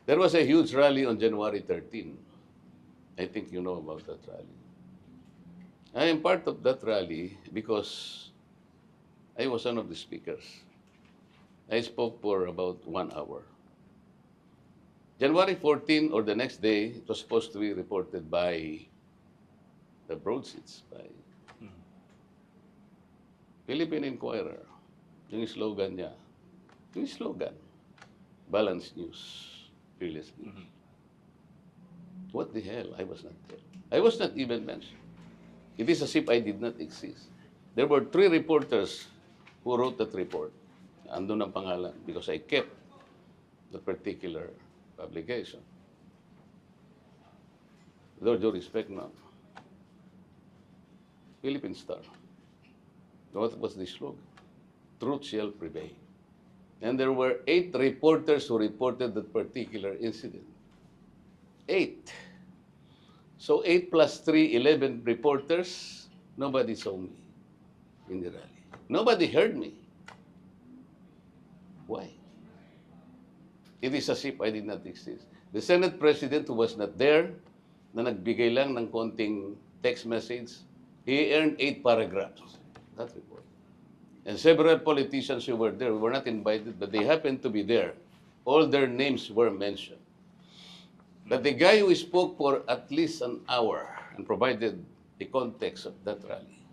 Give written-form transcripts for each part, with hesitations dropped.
There was a huge rally on January 13. I think you know about that rally. I am part of that rally because I was one of the speakers. I spoke for about 1 hour. January 14 or the next day, it was supposed to be reported by the broadsheets, by Philippine Inquirer. Yung slogan niya. Yung slogan, balanced news, fearless news. What the hell? I was not there. I was not even mentioned. It is as if I did not exist. There were 3 reporters who wrote that report. Andun ang pangalan because I kept the particular publication. With all due respect, ma'am. Philippine Star. What was the slogan? Truth shall prevail. And there were 8 reporters who reported that particular incident. 8. So 8 plus 3, 11 reporters. Nobody saw me in the rally. Nobody heard me. Why? It is as if I did not exist. The Senate President who was not there, na nagbigay lang ng konting text message, he earned 8 paragraphs. That report. And several politicians who were there were not invited, but they happened to be there. All their names were mentioned. But the guy who spoke for at least an hour and provided the context of that rally,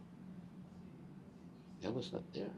I was not there.